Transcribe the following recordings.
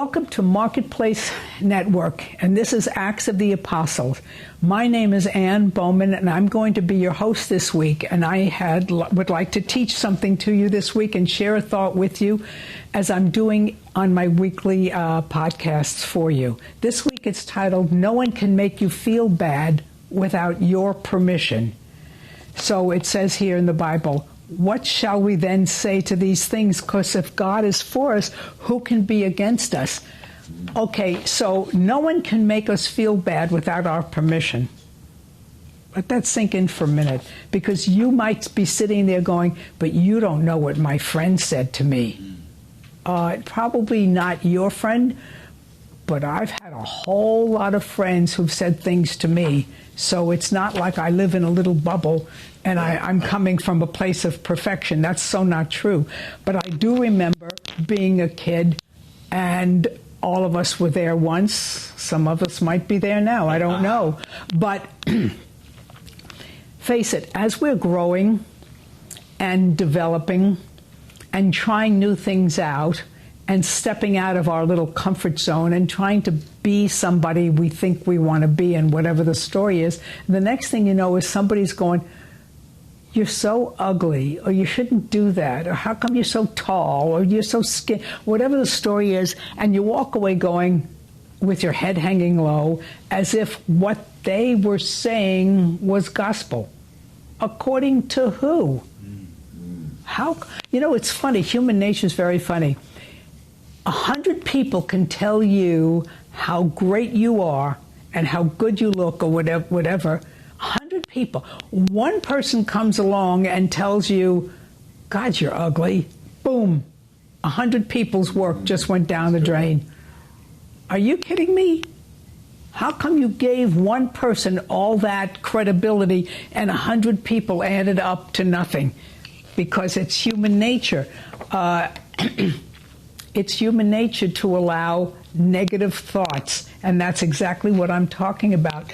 Welcome to Marketplace Network, and this is Acts of the Apostles. My name is Ann Bowman, and I'm going to be your host this week, and I would like to teach something to you this week and share a thought with you as I'm doing on my weekly podcasts for you. This week it's titled, No One Can Make You Feel Bad Without Your Permission. So it says here in the Bible, what shall we then say to these things? Because if God is for us, who can be against us? Okay, so no one can make us feel bad without our permission. Let that sink in for a minute, because you might be sitting there going, but you don't know what my friend said to me. Probably not your friend, but I've had a whole lot of friends who've said things to me. So it's not like I live in a little bubble and I'm coming from a place of perfection. That's so not true. But I do remember being a kid, and all of us were there once. Some of us might be there now. I don't know. But face it, as we're growing and developing and trying new things out and stepping out of our little comfort zone and trying to be somebody we think we want to be, and whatever the story is, the next thing you know is somebody's going, you're so ugly, or you shouldn't do that, or how come you're so tall, or you're so skinny, whatever the story is, and you walk away going with your head hanging low as if what they were saying was gospel. According to who? How? You know, it's funny. Human nature is very funny. 100 people can tell you how great you are and how good you look, or whatever. 100 people. One person comes along and tells you, God, you're ugly. Boom. 100 people's work just went down the drain. Are you kidding me? How come you gave one person all that credibility and 100 people added up to nothing? Because it's human nature. It's human nature to allow negative thoughts, and that's exactly what I'm talking about.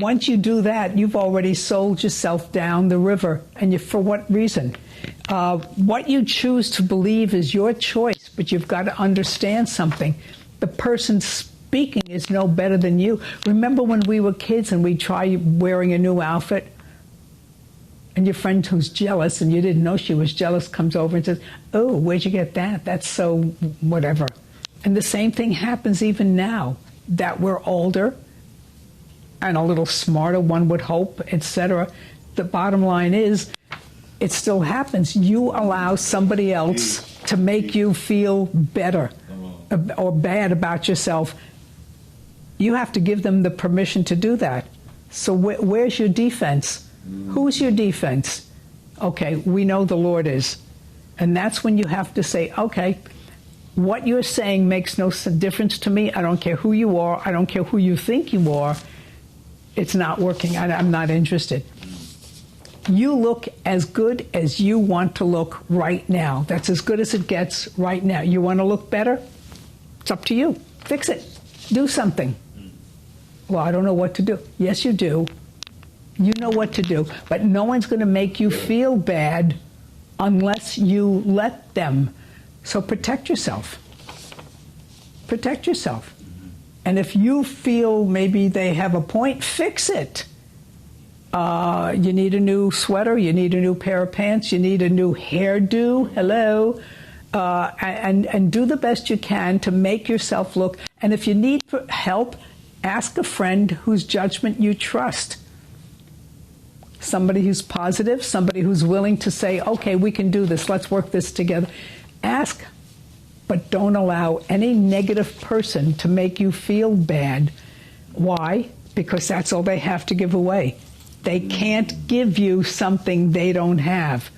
Once you do that, you've already sold yourself down the river, and for what reason? What you choose to believe is your choice, but you've got to understand something. The person speaking is no better than you. Remember when we were kids and we try wearing a new outfit? And your friend who's jealous, and you didn't know she was jealous, comes over and says, oh, where'd you get that? That's so whatever. And the same thing happens even now that we're older and a little smarter, one would hope, etc. The bottom line is, it still happens. You allow somebody else to make you feel better or bad about yourself. You have to give them the permission to do that. So where's your defense? Who's your defense? Okay, we know the Lord is. And that's when you have to say, okay, what you're saying makes no difference to me. I don't care who you are. I don't care who you think you are. It's not working. I'm not interested. You look as good as you want to look right now. That's as good as it gets right now. You want to look better? It's up to you. Fix it. Do something. Well, I don't know what to do. Yes, you do. You know what to do, but no one's going to make you feel bad unless you let them. So protect yourself. Protect yourself. And if you feel maybe they have a point, fix it. You need a new sweater, you need a new pair of pants, you need a new hairdo, hello. And do the best you can to make yourself look. And if you need help, ask a friend whose judgment you trust. Somebody who's positive, somebody who's willing to say, okay, we can do this, let's work this together. Ask, but don't allow any negative person to make you feel bad. Why? Because that's all they have to give away. They can't give you something they don't have.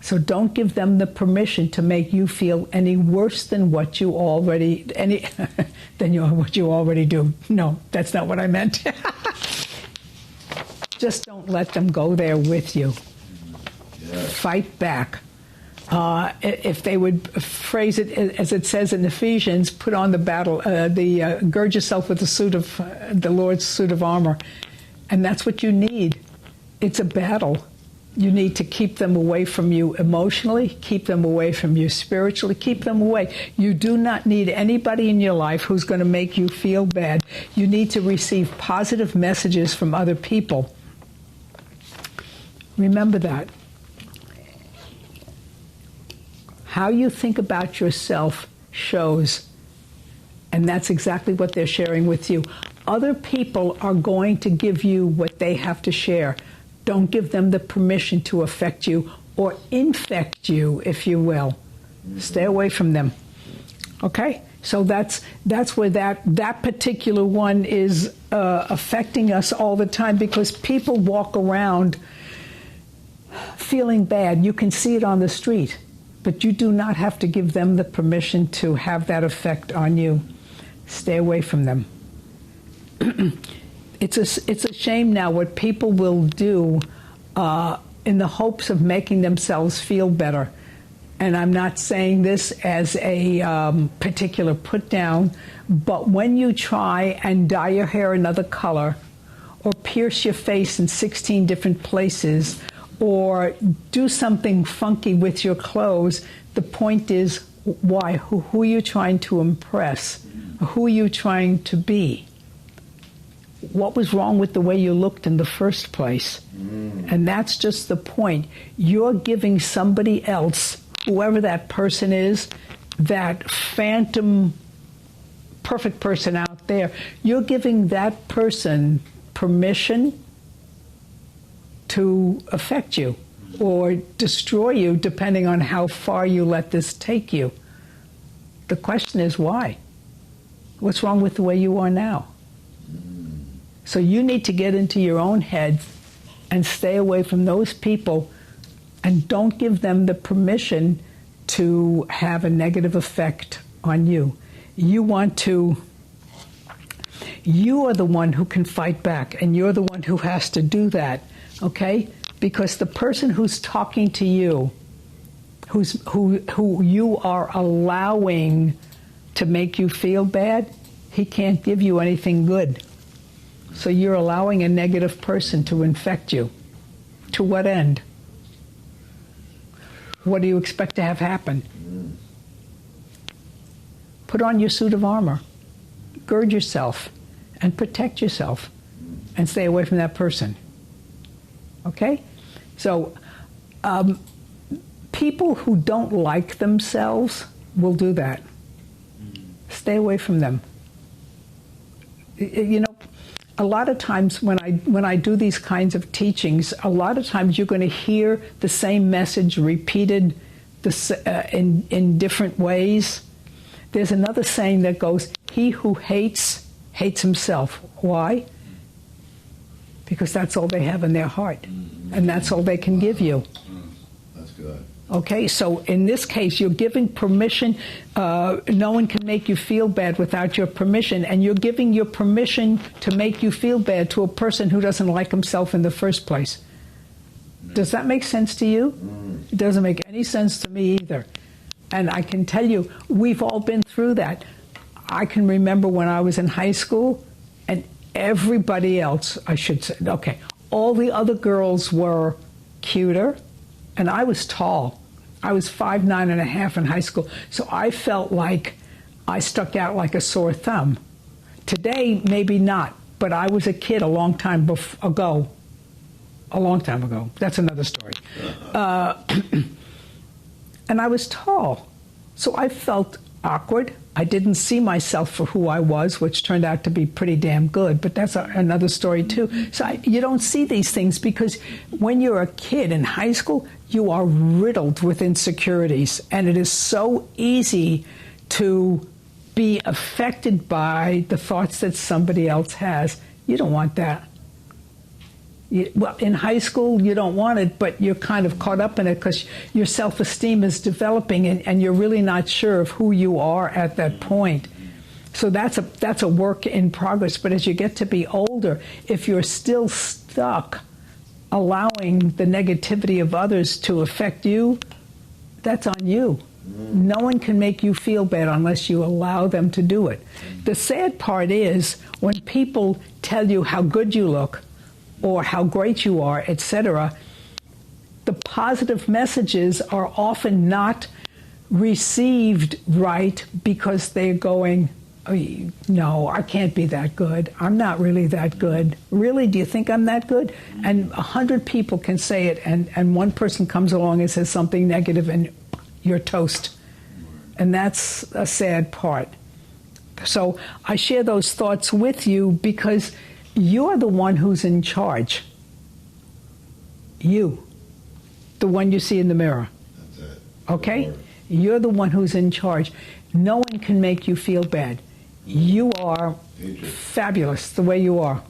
So don't give them the permission to make you feel any worse than what you already, what you already do. No, that's not what I meant. Just don't let them go there with you. Yeah. Fight back. If they would phrase it as it says in Ephesians, put on the gird yourself with the Lord's suit of armor. And that's what you need. It's a battle. You need to keep them away from you emotionally, keep them away from you spiritually, keep them away. You do not need anybody in your life who's going to make you feel bad. You need to receive positive messages from other people. Remember that. How you think about yourself shows, and that's exactly what they're sharing with you. Other people are going to give you what they have to share. Don't give them the permission to affect you or infect you, if you will. Stay away from them. Okay? So that's where that particular one is affecting us all the time, because people walk around feeling bad. You can see it on the street, but you do not have to give them the permission to have that effect on you. Stay away from them. It's a shame now what people will do in the hopes of making themselves feel better. And I'm not saying this as a particular put down, but when you try and dye your hair another color, or pierce your face in 16 different places, or do something funky with your clothes, the point is, why? Who are you trying to impress? Who are you trying to be? What was wrong with the way you looked in the first place? And that's just the point. You're giving somebody else, whoever that person is, that phantom perfect person out there, you're giving that person permission to affect you or destroy you, depending on how far you let this take you. The question is, why? What's wrong with the way you are now? So you need to get into your own head and stay away from those people, and don't give them the permission to have a negative effect on you. You are the one who can fight back, and you're the one who has to do that, okay? Because the person who's talking to you, who you are allowing to make you feel bad, he can't give you anything good. So you're allowing a negative person to infect you. To what end? What do you expect to have happen? Put on your suit of armor. Gird yourself and protect yourself and stay away from that person. Okay? So people who don't like themselves will do that. Stay away from them. You know, a lot of times when I do these kinds of teachings, a lot of times you're going to hear the same message repeated in different ways. There's another saying that goes, he who hates himself. Why? Because that's all they have in their heart, and that's all they can give you. That's good. Okay, so in this case, you're giving permission. No one can make you feel bad without your permission, and you're giving your permission to make you feel bad to a person who doesn't like himself in the first place. Does that make sense to you? It doesn't make any sense to me either. And I can tell you, we've all been through that. I can remember when I was in high school, and everybody else, I should say, okay, all the other girls were cuter, and I was tall. I was 5'9.5" in high school, so I felt like I stuck out like a sore thumb. Today, maybe not, but I was a kid a long time ago. A long time ago. That's another story. And I was tall, so I felt awkward. I didn't see myself for who I was, which turned out to be pretty damn good, but that's another story too. So you don't see these things because when you're a kid in high school, you are riddled with insecurities, and it is so easy to be affected by the thoughts that somebody else has. You don't want that. Well, in high school, you don't want it, but you're kind of caught up in it because your self-esteem is developing, and you're really not sure of who you are at that point. So that's a work in progress. But as you get to be older, if you're still stuck allowing the negativity of others to affect you, that's on you. No one can make you feel bad unless you allow them to do it. The sad part is when people tell you how good you look, or how great you are, etc., positive messages are often not received right because they're going, oh, no, I can't be that good. I'm not really that good. Really? Do you think I'm that good? And 100 people can say it, and one person comes along and says something negative, and you're toast. And that's a sad part. So I share those thoughts with you because you're the one who's in charge. You. The one you see in the mirror. That's it. Okay? You're the one who's in charge. No one can make you feel bad. You are fabulous the way you are.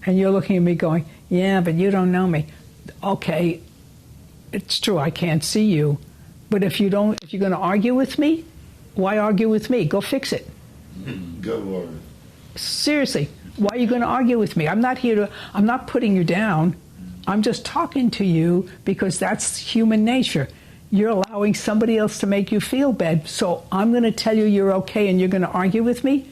And you're looking at me going, yeah, but you don't know me. Okay, it's true, I can't see you. But if you're going to argue with me, why argue with me? Go fix it. Good Lord. Seriously, why are you going to argue with me? I'm not putting you down. I'm just talking to you because that's human nature. You're allowing somebody else to make you feel bad. So I'm going to tell you you're okay and you're going to argue with me?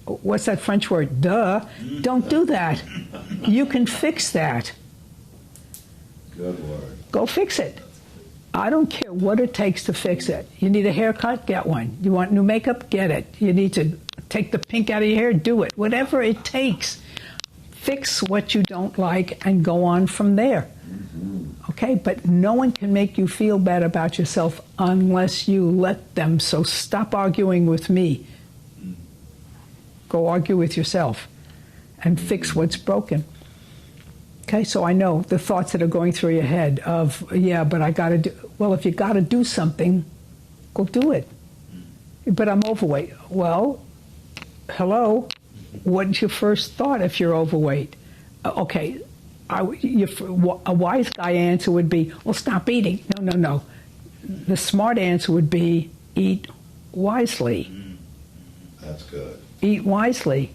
What's that French word? Duh. Don't do that. You can fix that. Good Lord. Go fix it. I don't care what it takes to fix it. You need a haircut? Get one. You want new makeup? Get it. You need to take the pink out of your hair? Do it. Whatever it takes. Fix what you don't like and go on from there. Okay? But no one can make you feel bad about yourself unless you let them. So stop arguing with me. Go argue with yourself and fix what's broken. Okay, so I know the thoughts that are going through your head of, yeah, but I got to do, well, if you got to do something, go do it. But I'm overweight. Well, hello, what's your first thought if you're overweight? Okay, a wise guy answer would be, well, stop eating. No. The smart answer would be, eat wisely. That's good. Eat wisely.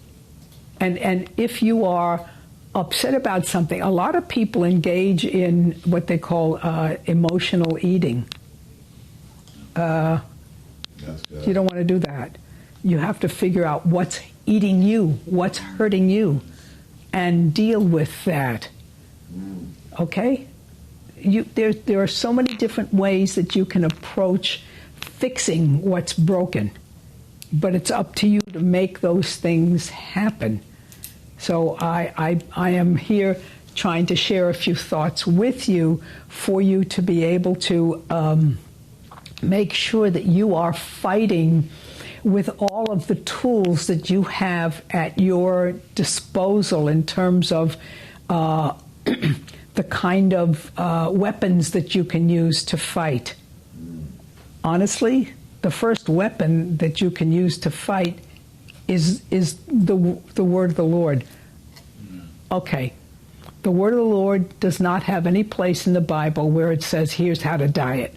And if you are upset about something, a lot of people engage in what they call emotional eating. That's good. You don't want to do that. You have to figure out what's eating you, what's hurting you, and deal with that. Okay? There are so many different ways that you can approach fixing what's broken, but it's up to you to make those things happen. So I am here trying to share a few thoughts with you for you to be able to make sure that you are fighting with all of the tools that you have at your disposal in terms of the kind of weapons that you can use to fight. Honestly, the first weapon that you can use to fight is the word of the Lord. Okay, the word of the Lord does not have any place in the Bible where it says, here's how to diet.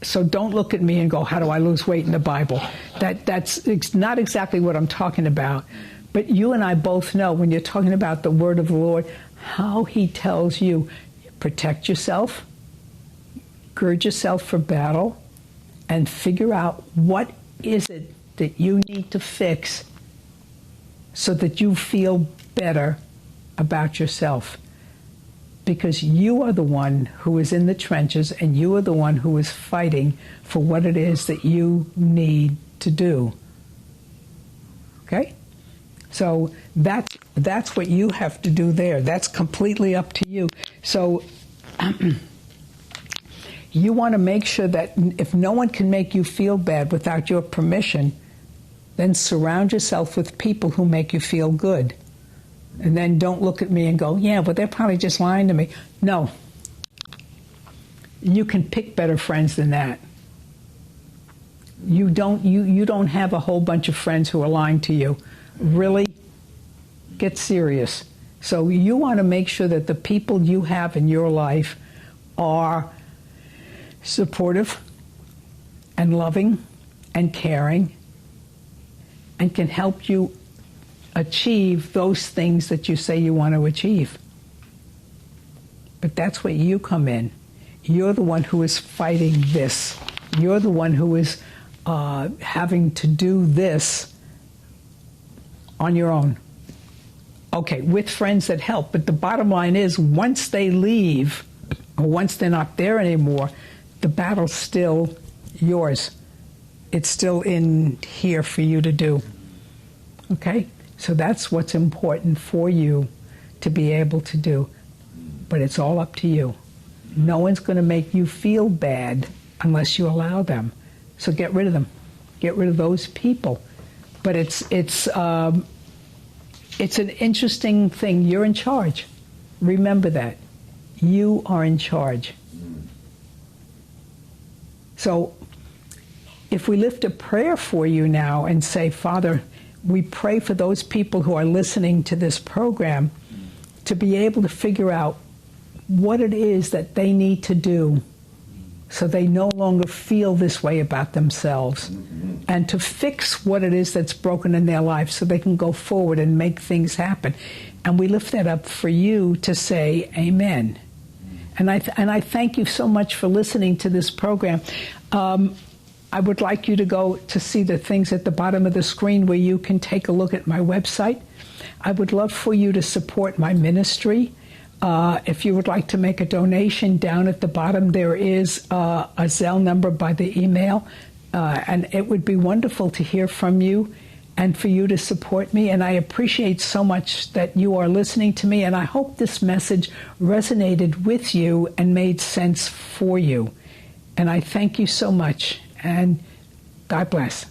So don't look at me and go, how do I lose weight in the Bible? It's not exactly what I'm talking about. But you and I both know when you're talking about the word of the Lord, how he tells you, protect yourself, gird yourself for battle, and figure out what is it that you need to fix so that you feel better about yourself. Because you are the one who is in the trenches and you are the one who is fighting for what it is that you need to do. Okay? So that's what you have to do there. That's completely up to you. So you want to make sure that if no one can make you feel bad without your permission, then surround yourself with people who make you feel good. And then don't look at me and go, yeah, but they're probably just lying to me. No. You can pick better friends than that. You don't have a whole bunch of friends who are lying to you. Really? Get serious. So you want to make sure that the people you have in your life are supportive and loving and caring and can help you achieve those things that you say you want to achieve. But that's where you come in. You're the one who is fighting this. You're the one who is having to do this on your own. Okay, with friends that help. But the bottom line is, once they leave, or once they're not there anymore, the battle's still yours. It's still in here for you to do. Okay? So that's what's important for you to be able to do. But it's all up to you. No one's going to make you feel bad unless you allow them. So get rid of them. Get rid of those people. But it's an interesting thing. You're in charge. Remember that. You are in charge. So if we lift a prayer for you now and say, Father, we pray for those people who are listening to this program to be able to figure out what it is that they need to do so they no longer feel this way about themselves, and to fix what it is that's broken in their life so they can go forward and make things happen. And we lift that up for you to say amen. And I thank you so much for listening to this program. I would like you to go to see the things at the bottom of the screen where you can take a look at my website. I would love for you to support my ministry. If you would like to make a donation, down at the bottom there is a Zelle number by the email. And it would be wonderful to hear from you and for you to support me. And I appreciate so much that you are listening to me. And I hope this message resonated with you and made sense for you. And I thank you so much. And God bless.